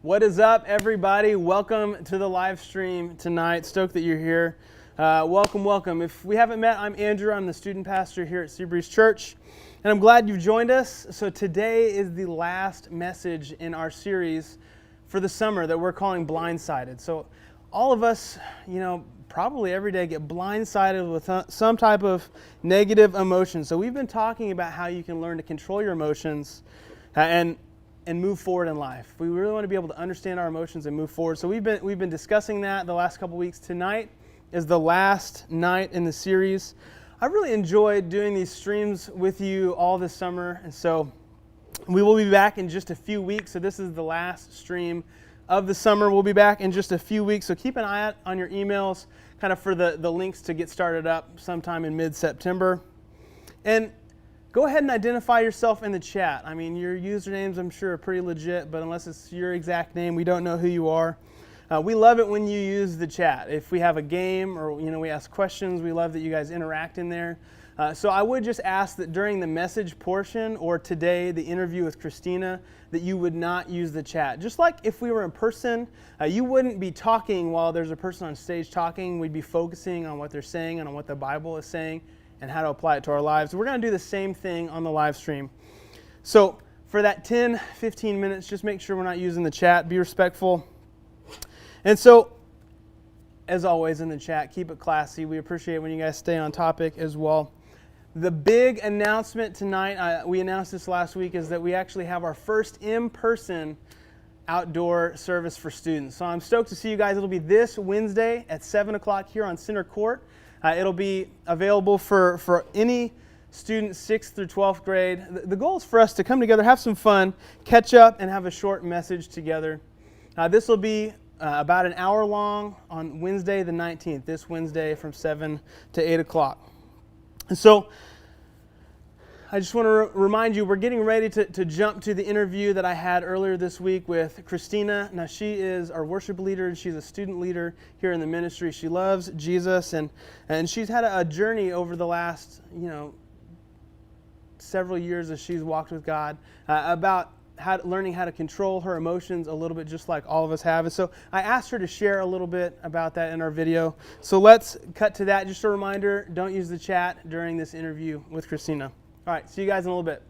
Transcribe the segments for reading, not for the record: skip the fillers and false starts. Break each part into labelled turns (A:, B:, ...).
A: What is up, everybody? Welcome to the live stream tonight. Stoked that you're here. Welcome. If we haven't met, I'm Andrew. I'm the student pastor here at Seabreeze Church, and I'm glad you've joined us. So today is the last message in our series for the summer that we're calling Blindsided. So all of us, probably every day get blindsided with some type of negative emotion. So we've been talking about how you can learn to control your emotions and move forward in life. We really want to be able to understand our emotions and move forward. So we've been discussing that the last couple weeks. Tonight is the last night in the series. I really enjoyed doing these streams with you all this summer, and so we will be back in just a few weeks. So this is the last stream of the summer. We'll be back in just a few weeks, so keep an eye out on your emails kind of for the links to get started up sometime in mid-September. And go ahead and identify yourself in the chat. I mean, your usernames, I'm sure, are pretty legit, but unless it's your exact name, we don't know who you are. We love it when you use the chat. If we have a game or we ask questions, we love that you guys interact in there. So I would just ask that during the message portion or today, the interview with Christina, that you would not use the chat. Just like if we were in person, you wouldn't be talking while there's a person on stage talking. We'd be focusing on what they're saying and on what the Bible is saying and how to apply it to our lives. We're going to do the same thing on the live stream. So for that 10, 15 minutes, just make sure we're not using the chat. Be respectful. And so, as always in the chat, keep it classy. We appreciate when you guys stay on topic as well. The big announcement tonight, we announced this last week, is that we actually have our first in-person outdoor service for students. So I'm stoked to see you guys. It'll be this Wednesday at 7 o'clock here on Center Court. It'll be available for any student 6th through 12th grade. The goal is for us to come together, have some fun, catch up, and have a short message together. This will be about an hour long on Wednesday the 19th, this Wednesday from 7 to 8 o'clock. And so I just want to remind you, we're getting ready to jump to the interview that I had earlier this week with Christina. Now, she is our worship leader, and she's a student leader here in the ministry. She loves Jesus, and she's had a journey over the last, several years as she's walked with God about learning how to control her emotions a little bit, just like all of us have. And so I asked her to share a little bit about that in our video. So let's cut to that. Just a reminder, don't use the chat during this interview with Christina. All right, see you guys in a little bit.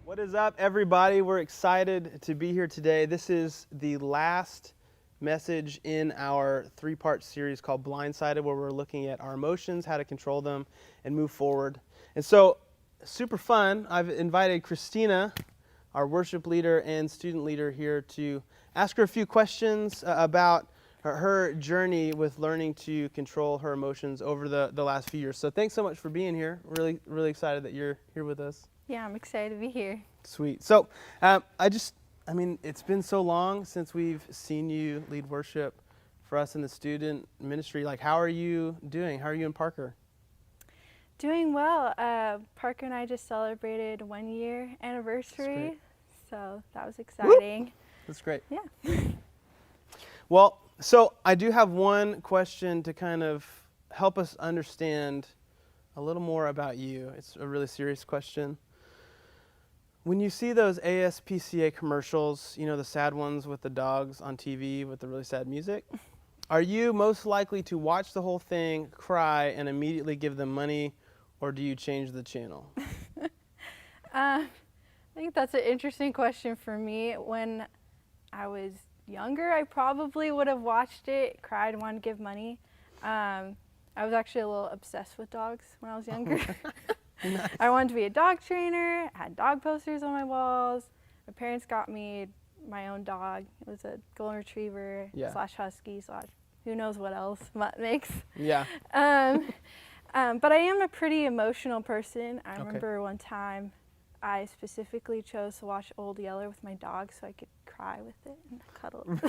A: What is up, everybody? We're excited to be here today. This is the last message in our three-part series called Blindsided, where we're looking at our emotions, how to control them, and move forward. And so, super fun. I've invited Christina, our worship leader and student leader, here to ask her a few questions about her journey with learning to control her emotions over the last few years. So thanks so much for being here. Really, really excited that you're here with us.
B: Yeah, I'm excited to be here.
A: Sweet. So it's been so long since we've seen you lead worship for us in the student ministry. Like, how are you doing? How are you and Parker?
B: Doing well. Parker and I just celebrated 1 year anniversary, so that was exciting.
A: Woo! That's great.
B: Yeah.
A: Well, so I do have one question to kind of help us understand a little more about you. It's a really serious question. When you see those ASPCA commercials, the sad ones with the dogs on TV with the really sad music, are you most likely to watch the whole thing, cry, and immediately give them money, or do you change the channel?
B: I think that's an interesting question for me. When I was younger, I probably would have watched it, cried, wanted to give money. I was actually a little obsessed with dogs when I was younger.
A: Nice.
B: I wanted to be a dog trainer, I had dog posters on my walls. My parents got me my own dog. It was a golden retriever / husky / who knows what else mutt makes.
A: Yeah.
B: But I am a pretty emotional person. I remember one time I specifically chose to watch Old Yeller with my dog so I could cry with it and cuddle it.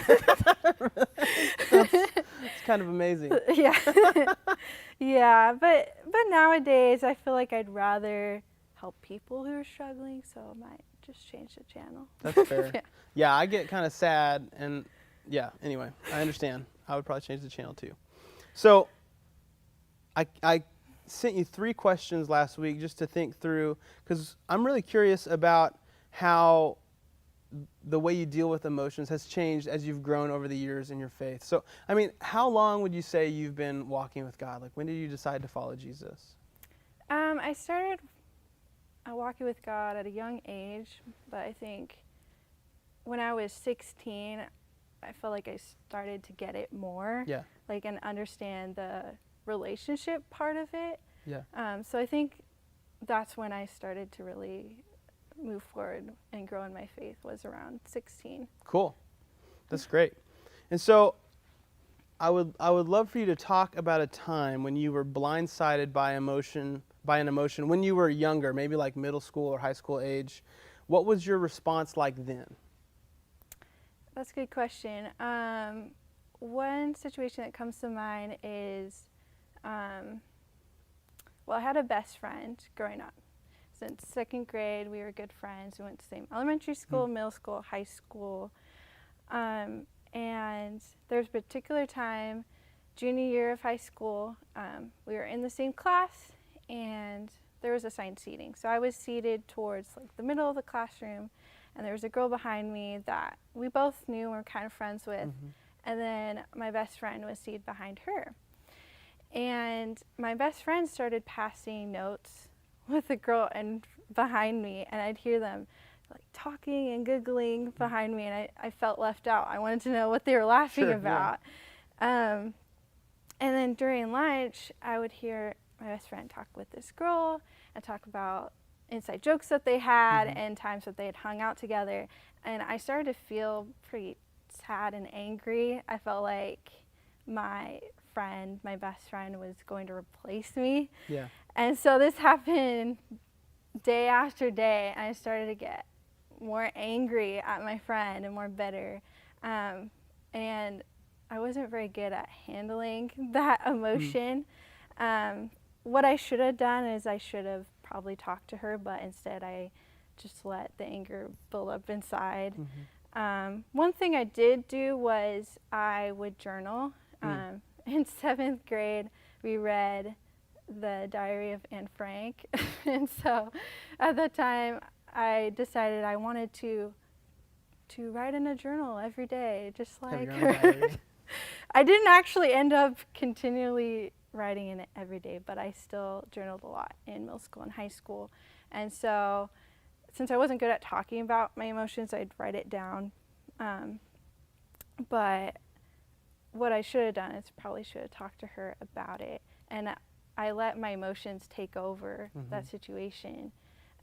A: It's kind of amazing.
B: Yeah. Yeah, but nowadays I feel like I'd rather help people who are struggling, so I might just change the channel.
A: That's fair. Yeah, I get kind of sad, and anyway, I understand. I would probably change the channel too. So I sent you 3 questions last week just to think through, because I'm really curious about how the way you deal with emotions has changed as you've grown over the years in your faith. So, how long would you say you've been walking with God? Like, when did you decide to follow Jesus?
B: I started walking with God at a young age, but I think when I was 16, I felt like I started to get it more.
A: Yeah.
B: And understand the relationship part of it.
A: Yeah.
B: So I think that's when I started to really move forward and grow in my faith, was around 16.
A: Cool. That's great. And so I would love for you to talk about a time when you were blindsided by an emotion when you were younger, maybe like middle school or high school age. What was your response like then?
B: That's a good question. One situation that comes to mind is, I had a best friend growing up. Since 2nd grade, we were good friends. We went to the same elementary school, middle school, high school. And there was a particular time, junior year of high school, we were in the same class, and there was assigned seating. So I was seated towards the middle of the classroom, and there was a girl behind me that we both knew and were kind of friends with. And then my best friend was seated behind her. And my best friend started passing notes with the girl behind me, and I'd hear them talking and giggling behind me, and I felt left out. I wanted to know what they were laughing about. Yeah. And then during lunch, I would hear my best friend talk with this girl and talk about inside jokes that they had and times that they had hung out together. And I started to feel pretty sad and angry. I felt like my best friend was going to replace me. Yeah. And so this happened day after day, and I started to get more angry at my friend and more bitter. And I wasn't very good at handling that emotion. What I should have done is I should have probably talked to her, but instead I just let the anger build up inside. One thing I did do was I would journal. In 7th grade, we read the Diary of Anne Frank. And so at the time, I decided I wanted to write in a journal every day, just like her. I didn't actually end up continually writing in it every day, but I still journaled a lot in middle school and high school. And so since I wasn't good at talking about my emotions, I'd write it down. But what I should have done is probably should have talked to her about it. And I let my emotions take over that situation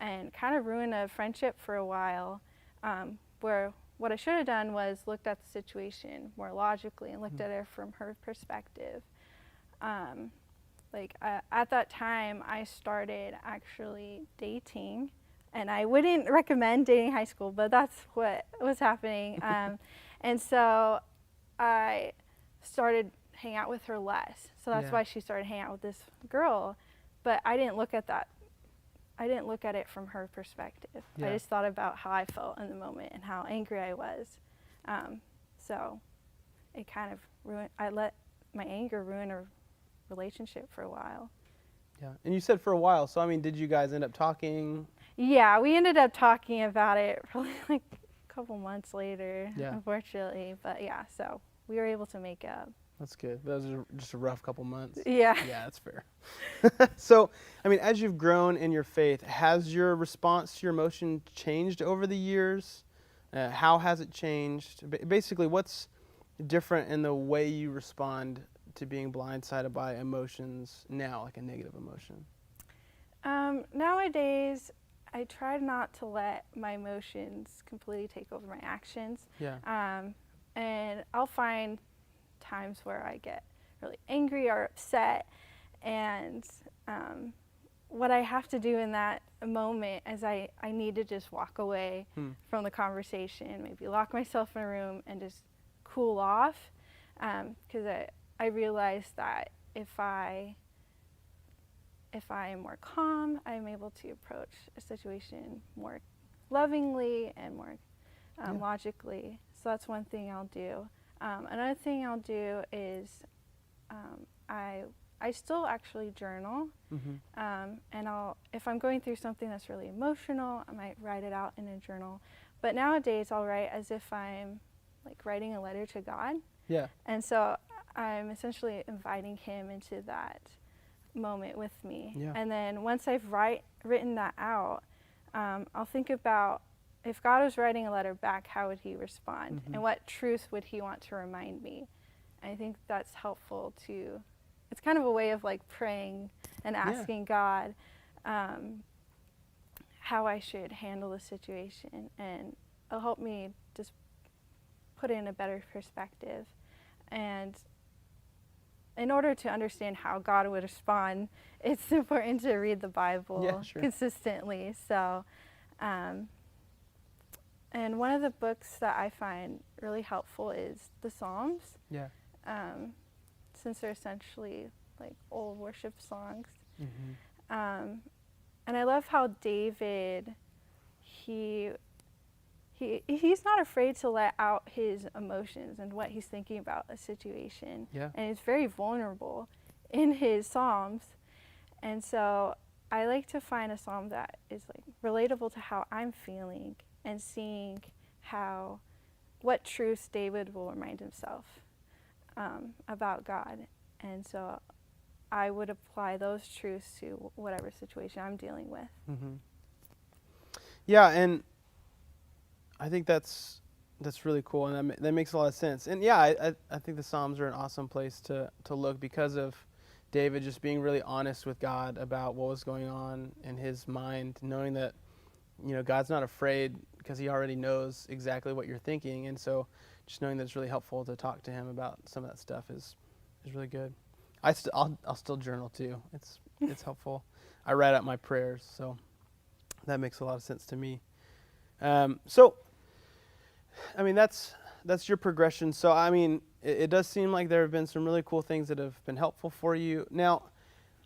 B: and kind of ruin a friendship for a while, where what I should have done was looked at the situation more logically and looked at it from her perspective. At that time, I started actually dating, and I wouldn't recommend dating high school, but that's what was happening. And so I started hanging out with her less. So that's why she started hanging out with this girl. But I didn't look at that. I didn't look at it from her perspective. I just thought about how I felt in the moment and how angry I was. So it kind of ruined, I let my anger ruin a relationship for a while.
A: Yeah, and you said for a while, so I mean, did you guys end up talking?
B: Yeah, we ended up talking about it probably like a couple months later, unfortunately. But yeah, so we were able to make up.
A: That's good. That was just a rough couple months.
B: Yeah.
A: Yeah, that's fair. So, I mean, as you've grown in your faith, has your response to your emotion changed over the years? How has it changed? Basically, what's different in the way you respond to being blindsided by emotions now, like a negative emotion?
B: Nowadays, I try not to let my emotions completely take over my actions.
A: Yeah.
B: And I'll find times where I get really angry or upset, and what I have to do in that moment is I need to just walk away from the conversation, maybe lock myself in a room and just cool off, because I realize that if I am more calm, I'm able to approach a situation more lovingly and more logically. So that's one thing I'll do. Another thing I'll do is I still actually journal, and if I'm going through something that's really emotional, I might write it out in a journal. But nowadays I'll write as if I'm like writing a letter to God.
A: Yeah.
B: And so I'm essentially inviting Him into that moment with me.
A: Yeah.
B: And then once I've written that out, I'll think about, if God was writing a letter back, how would He respond? And what truth would He want to remind me? And I think that's helpful too. It's kind of a way of like praying and asking God how I should handle the situation. And it'll help me just put it in a better perspective. And in order to understand how God would respond, it's important to read the Bible consistently. So, and one of the books that I find really helpful is the Psalms.
A: Yeah.
B: Since they're essentially like old worship songs. And I love how David, he's not afraid to let out his emotions and what he's thinking about a situation.
A: Yeah.
B: And he's very vulnerable in his Psalms. And so I like to find a psalm that is like relatable to how I'm feeling, and seeing what truths David will remind himself about God. And so I would apply those truths to whatever situation I'm dealing with.
A: Yeah, and I think that's really cool, and that makes a lot of sense. And yeah, I think the Psalms are an awesome place to look, because of David just being really honest with God about what was going on in his mind, knowing that, you know, God's not afraid because He already knows exactly what you're thinking. And so just knowing that it's really helpful to talk to Him about some of that stuff is really good. I'll still journal too. It's helpful. I write out my prayers, so that makes a lot of sense to me. So, I mean, that's your progression. So, I mean, it does seem like there have been some really cool things that have been helpful for you. Now,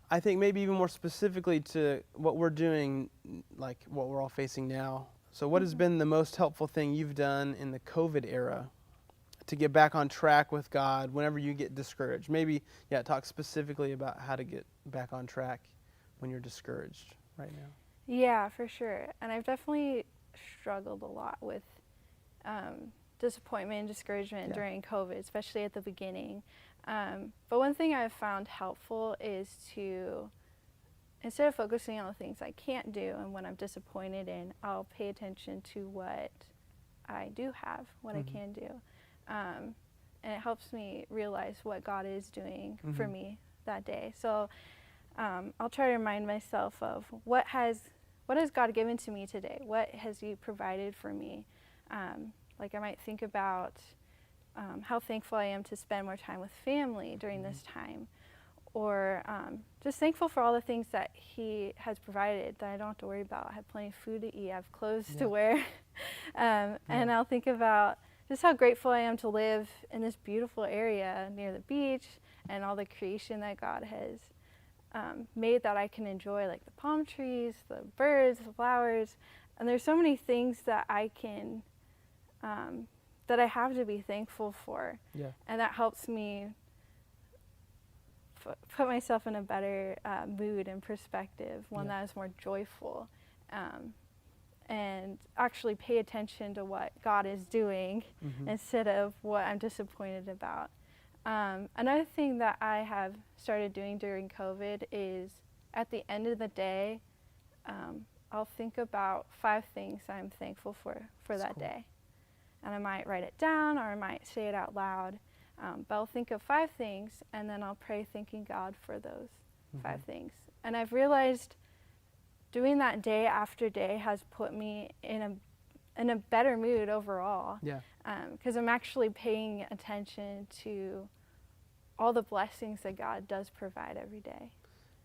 A: I think maybe even more specifically to what we're doing, like what we're all facing now. So what has been the most helpful thing you've done in the COVID era to get back on track with God whenever you get discouraged? Maybe, talk specifically about how to get back on track when you're discouraged right now.
B: Yeah, for sure. And I've definitely struggled a lot with disappointment and discouragement during COVID, especially at the beginning. But one thing I've found helpful is to, instead of focusing on the things I can't do and what I'm disappointed in, I'll pay attention to what I do have, what I can do. And it helps me realize what God is doing for me that day. So I'll try to remind myself of what has God given to me today? What has He provided for me? Like I might think about how thankful I am to spend more time with family during this time, or just thankful for all the things that He has provided that I don't have to worry about. I have plenty of food to eat, I have clothes to wear, and I'll think about just how grateful I am to live in this beautiful area near the beach and all the creation that God has made that I can enjoy, like the palm trees, the birds, the flowers, and there's so many things that I can that I have to be thankful for, and that helps me put myself in a better mood and perspective, one that is more joyful, and actually pay attention to what God is doing instead of what I'm disappointed about. Another thing that I have started doing during COVID is at the end of the day, I'll think about 5 things I'm thankful for that day. And I might write it down or I might say it out loud. But I'll think of 5 things and then I'll pray thanking God for those 5 things. And I've realized doing that day after day has put me in a better mood overall. Because I'm actually paying attention to all the blessings that God does provide every day.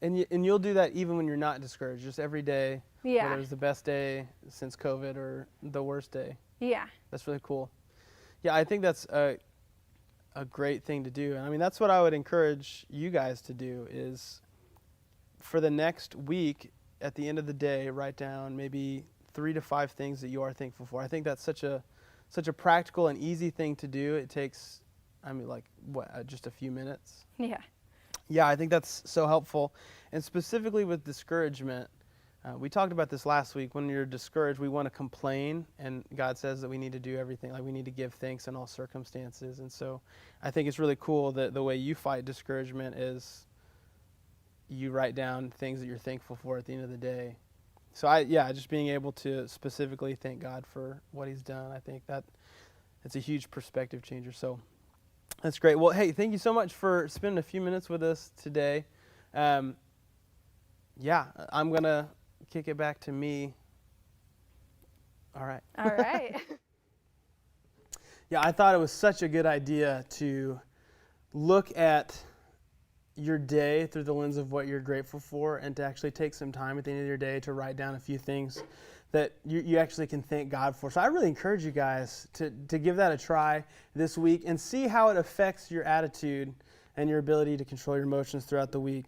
A: And you'll do that even when you're not discouraged, just every day, whether it's the best day since COVID or the worst day.
B: Yeah.
A: That's really cool. Yeah, I think that's a great thing to do. And I mean, that's what I would encourage you guys to do is for the next week, at the end of the day, write down maybe 3 to 5 things that you are thankful for. I think that's such a practical and easy thing to do. It takes, just a few minutes? Yeah, I think that's so helpful. And specifically with discouragement, we talked about this last week. When you're discouraged, we want to complain, and God says that we need to do everything. Like we need to give thanks in all circumstances. And so I think it's really cool that the way you fight discouragement is you write down things that you're thankful for at the end of the day. So just being able to specifically thank God for what He's done, I think that it's a huge perspective changer. So that's great. Well, hey, thank you so much for spending a few minutes with us today. I'm going to kick it back to me. All right. Yeah, I thought it was such a good idea to look at your day through the lens of what you're grateful for and to actually take some time at the end of your day to write down a few things that you actually can thank God for. So I really encourage you guys to give that a try this week and see how it affects your attitude and your ability to control your emotions throughout the week.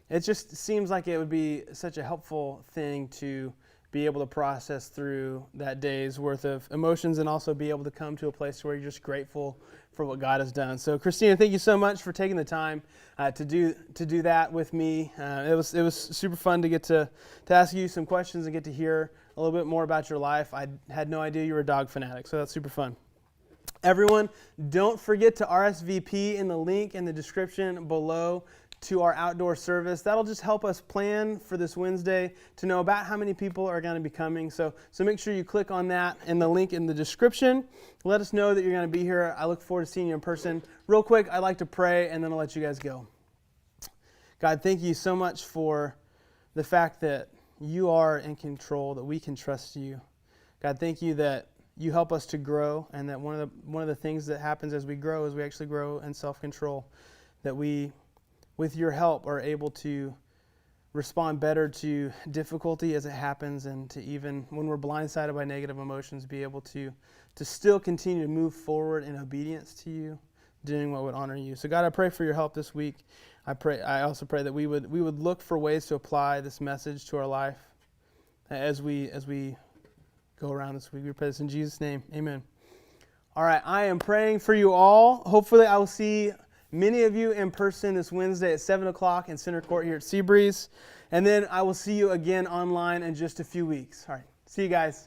A: It just seems like it would be such a helpful thing to be able to process through that day's worth of emotions and also be able to come to a place where you're just grateful for what God has done. So Christina, thank you so much for taking the time to do that with me. It was super fun to get to ask you some questions and get to hear a little bit more about your life. I had no idea you were a dog fanatic, so that's super fun. Everyone, don't forget to RSVP in the link in the description below to our outdoor service. That'll just help us plan for this Wednesday to know about how many people are going to be coming. So make sure you click on that and the link in the description. Let us know that you're going to be here. I look forward to seeing you in person. Real quick, I'd like to pray and then I'll let you guys go. God, thank you so much for the fact that you are in control, that we can trust you. God, thank you that you help us to grow, and that one of the things that happens as we grow is we actually grow in self-control, that we, with your help, are able to respond better to difficulty as it happens, and to even when we're blindsided by negative emotions, be able to still continue to move forward in obedience to you, doing what would honor you. So God, I pray for your help this week. I also pray that we would look for ways to apply this message to our life as we go around this week. We pray this in Jesus' name. Amen. All right, I am praying for you all. Hopefully I will see many of you in person this Wednesday at 7 o'clock in Center Court here at Seabreeze. And then I will see you again online in just a few weeks. All right, see you guys.